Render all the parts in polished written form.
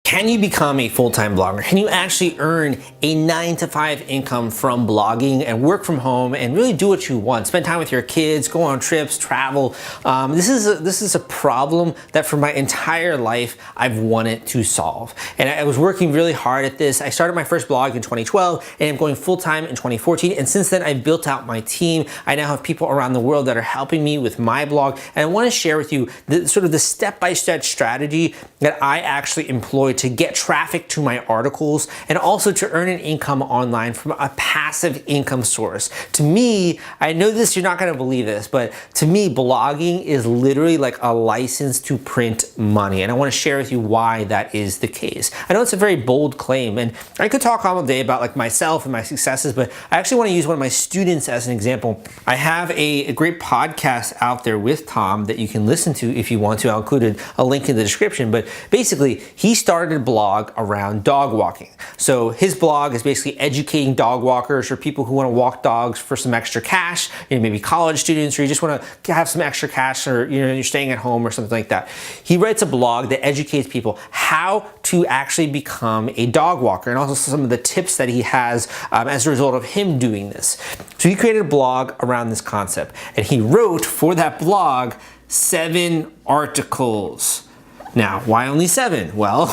Can you become a full-time blogger? Can you actually earn a 9-to-5 income from blogging and work from home and really do what you want? Spend time with your kids, go on trips, travel. This is a problem that for my entire life I've wanted to solve. And I was working really hard at this. I started my first blog in 2012 and I'm going full-time in 2014. And since then I've built out my team. I now have people around the world that are helping me with my blog. And I want to share with you the step-by-step strategy that I actually employ to get traffic to my articles and also to earn an income online from a passive income source. To me, I know this, you're not gonna believe this, but to me, blogging is literally like a license to print money. And I wanna share with you why that is the case. I know it's a very bold claim, and I could talk all day about like myself and my successes, but I actually wanna use one of my students as an example. I have a great podcast out there with Tom that you can listen to if you want to. I'll include a link in the description, but basically, he started a blog around dog walking. So his blog is basically educating dog walkers or people who want to walk dogs for some extra cash, maybe college students, or you just want to have some extra cash, or you're staying at home or something like that. He writes a blog that educates people how to actually become a dog walker and also some of the tips that he has as a result of him doing this. So he created a blog around this concept, and he wrote for that blog 7 articles. Now, why only 7? Well,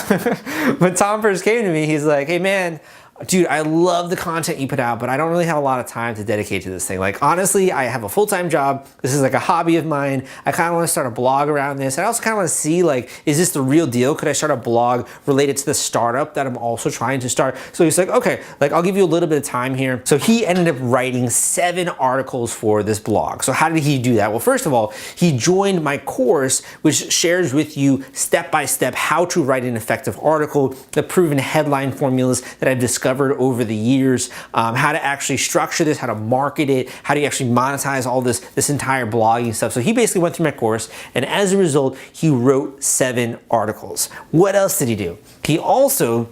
when Tom first came to me, he's like, hey man, dude, I love the content you put out, but I don't really have a lot of time to dedicate to this thing. Like, honestly, I have a full-time job. This is like a hobby of mine. I kind of want to start a blog around this. I also kind of want to see, like, is this the real deal? Could I start a blog related to the startup that I'm also trying to start? So he's like, okay, like, I'll give you a little bit of time here. So he ended up writing 7 articles for this blog. So how did he do that? Well, first of all, he joined my course, which shares with you step-by-step how to write an effective article, the proven headline formulas that I've discovered over the years, how to actually structure this, how to market it, how do you actually monetize all this entire blogging stuff. So he basically went through my course, and as a result, he wrote 7 articles. What else did he do? He also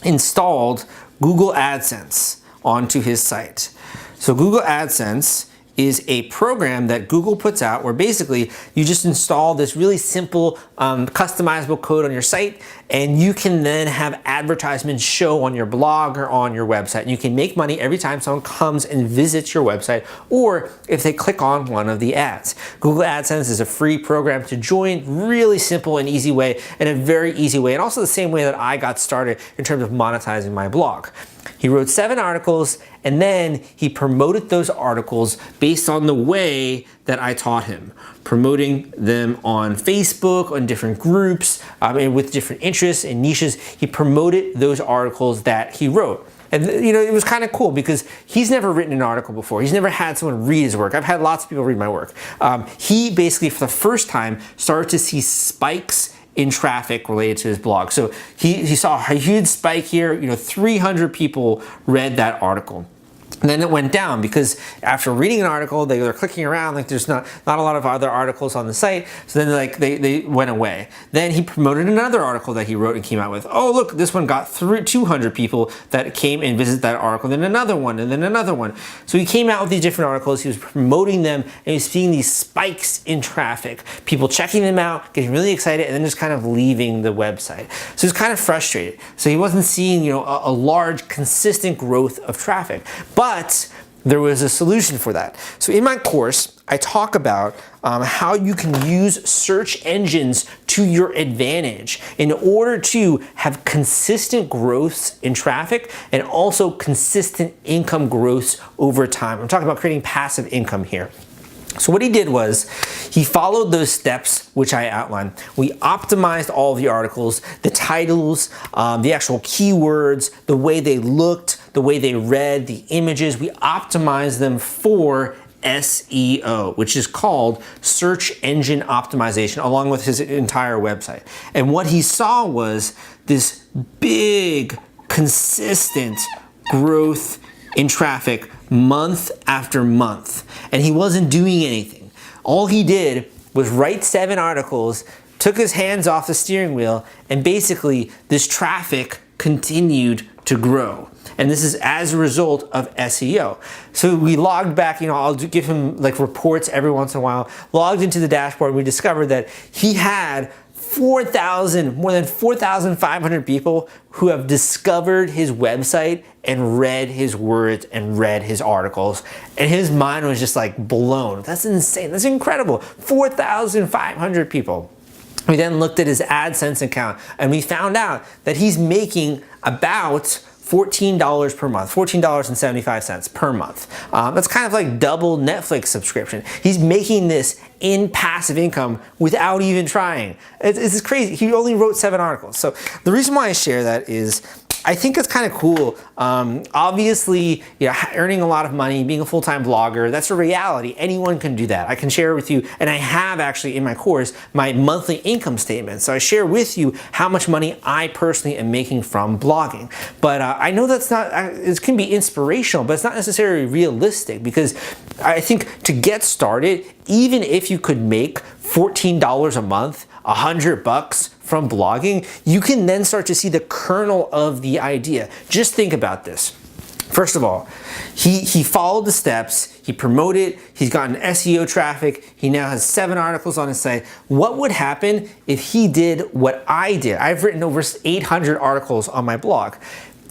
installed Google Adsense onto his site. So Google Adsense is a program that Google puts out where basically you just install this really simple customizable code on your site, and you can then have advertisements show on your blog or on your website. And you can make money every time someone comes and visits your website, or if they click on one of the ads. Google AdSense is a free program to join, really simple and easy way, and a very easy way, and also the same way that I got started in terms of monetizing my blog. He wrote 7 articles, and then he promoted those articles based on the way that I taught him, promoting them on Facebook, on different groups, and with different interests and niches. He promoted those articles that he wrote. And it was kind of cool because he's never written an article before. He's never had someone read his work. I've had lots of people read my work. He basically, for the first time, started to see spikes in traffic related to his blog. So he saw a huge spike here, 300 people read that article. And then it went down because after reading an article, they were clicking around, like there's not a lot of other articles on the site. So then they went away. Then he promoted another article that he wrote and came out with. Oh, look, this one got 200 people that came and visited that article, then another one, and then another one. So he came out with these different articles, he was promoting them, and he was seeing these spikes in traffic. People checking them out, getting really excited, and then just kind of leaving the website. So he was kind of frustrated. So he wasn't seeing, a large, consistent growth of traffic. But there was a solution for that. So in my course, I talk about how you can use search engines to your advantage in order to have consistent growths in traffic and also consistent income growths over time. I'm talking about creating passive income here. So what he did was he followed those steps which I outlined. We optimized all of the articles, the titles, the actual keywords, the way they looked, the way they read, the images. We optimized them for SEO, which is called search engine optimization, along with his entire website. And what he saw was this big, consistent growth in traffic month after month. And he wasn't doing anything. All he did was write 7 articles, took his hands off the steering wheel, and basically this traffic continued to grow. And this is as a result of SEO. So we logged back, I'll give him like reports every once in a while, logged into the dashboard, and we discovered that he had more than 4,500 people who have discovered his website and read his words and read his articles. And his mind was just like blown. That's insane. That's incredible. 4,500 people. We then looked at his AdSense account and we found out that he's making about $14 per month, $14.75 per month. That's kind of like double Netflix subscription. He's making this in passive income without even trying. It's crazy. He only wrote 7 articles. So the reason why I share that is I think it's kind of cool. Obviously, earning a lot of money, being a full-time blogger, that's a reality. Anyone can do that. I can share with you, and I have actually in my course, my monthly income statement. So I share with you how much money I personally am making from blogging. But I know that's not, it can be inspirational, but it's not necessarily realistic, because I think to get started, even if you could make $14 a month, $100 from blogging, you can then start to see the kernel of the idea. Just think about this. First of all, he followed the steps, he promoted, he's gotten SEO traffic, he now has 7 articles on his site. What would happen if he did what I did? I've written over 800 articles on my blog.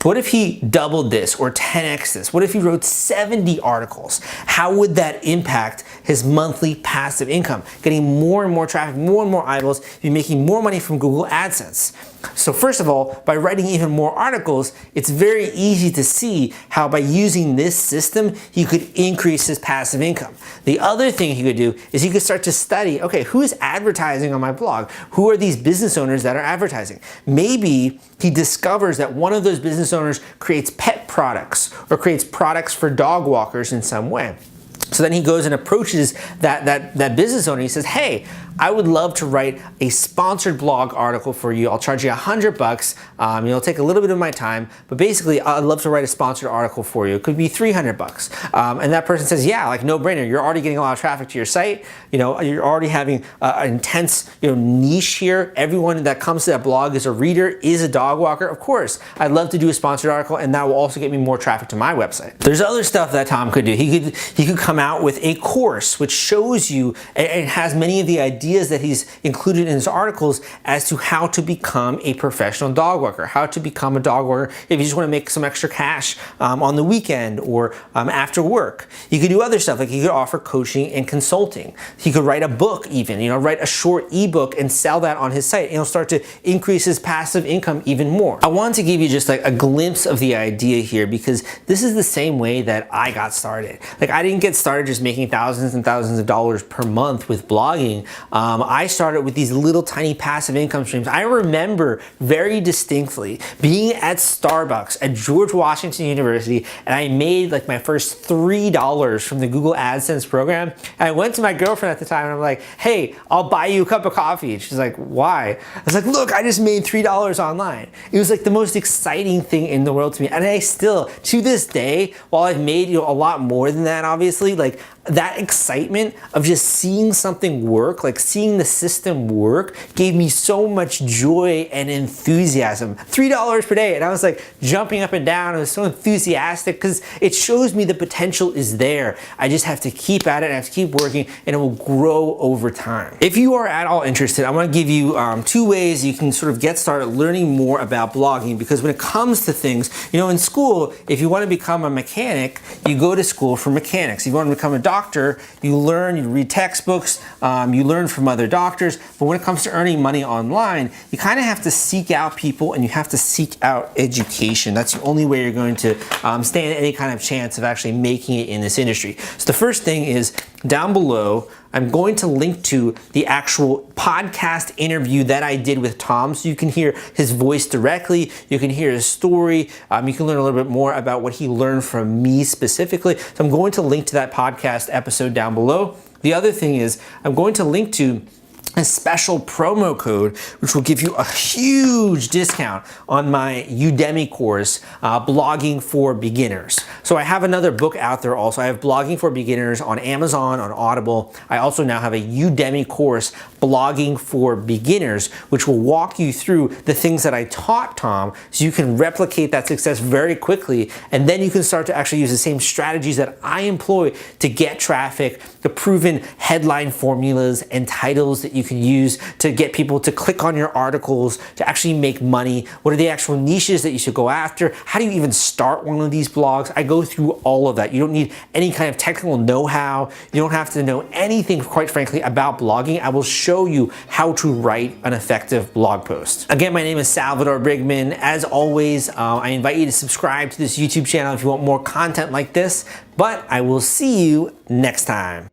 What if he doubled this or 10x this? What if he wrote 70 articles? How would that impact his monthly passive income? Getting more and more traffic, more and more eyeballs, he'd be making more money from Google AdSense. So first of all, by writing even more articles, it's very easy to see how by using this system, he could increase his passive income. The other thing he could do is he could start to study, okay, who is advertising on my blog? Who are these business owners that are advertising? Maybe he discovers that one of those business owners creates pet products or creates products for dog walkers in some way. So then he goes and approaches that business owner. He says, hey, I would love to write a sponsored blog article for you. I'll charge you $100. It'll take a little bit of my time, but basically I'd love to write a sponsored article for you. It could be $300. And that person says, yeah, like no brainer. You're already getting a lot of traffic to your site. You're already having an intense niche here. Everyone that comes to that blog is a reader, is a dog walker. Of course, I'd love to do a sponsored article, and that will also get me more traffic to my website. There's other stuff that Tom could do. He could come out with a course which shows you and has many of the ideas that he's included in his articles as to how to become a professional dog walker, how to become a dog walker if you just want to make some extra cash on the weekend or after work. You could do other stuff, like he could offer coaching and consulting. He could write a book even, write a short ebook and sell that on his site, and he'll start to increase his passive income even more. I wanted to give you just like a glimpse of the idea here, because this is the same way that I got started. Like I didn't get started just making thousands and thousands of dollars per month with blogging. I started with these little tiny passive income streams. I remember very distinctly being at Starbucks at George Washington University, and I made like my first $3 from the Google AdSense program. And I went to my girlfriend at the time and I'm like, hey, I'll buy you a cup of coffee. And she's like, why? I was like, look, I just made $3 online. It was like the most exciting thing in the world to me. And I still, to this day, while I've made a lot more than that, obviously, like that excitement of just seeing something work, like seeing the system work, gave me so much joy and enthusiasm. $3 per day, and I was like jumping up and down. I was so enthusiastic because it shows me the potential is there. I just have to keep at it, I have to keep working, and it will grow over time. If you are at all interested, I want to give you 2 ways you can sort of get started learning more about blogging, because when it comes to things, in school, if you want to become a mechanic, you go to school for mechanics. If you want to become a doctor, you learn, you read textbooks, you learn from other doctors. But when it comes to earning money online, you kind of have to seek out people and you have to seek out education. That's the only way you're going to stand any kind of chance of actually making it in this industry. So the first thing is, down below, I'm going to link to the actual podcast interview that I did with Tom, so you can hear his voice directly, you can hear his story, you can learn a little bit more about what he learned from me specifically. So I'm going to link to that podcast episode down below. The other thing is, I'm going to link to a special promo code which will give you a huge discount on my Udemy course, Blogging for Beginners. So I have another book out there also. I have Blogging for Beginners on Amazon, on Audible. I also now have a Udemy course, Blogging for Beginners, which will walk you through the things that I taught Tom so you can replicate that success very quickly, and then you can start to actually use the same strategies that I employ to get traffic, the proven headline formulas and titles that you can use to get people to click on your articles, to actually make money. What are the actual niches that you should go after? How do you even start one of these blogs? I go through all of that. You don't need any kind of technical know-how. You don't have to know anything, quite frankly, about blogging. I will show you how to write an effective blog post. Again, my name is Salvador Briggman. As always, I invite you to subscribe to this YouTube channel if you want more content like this, but I will see you next time.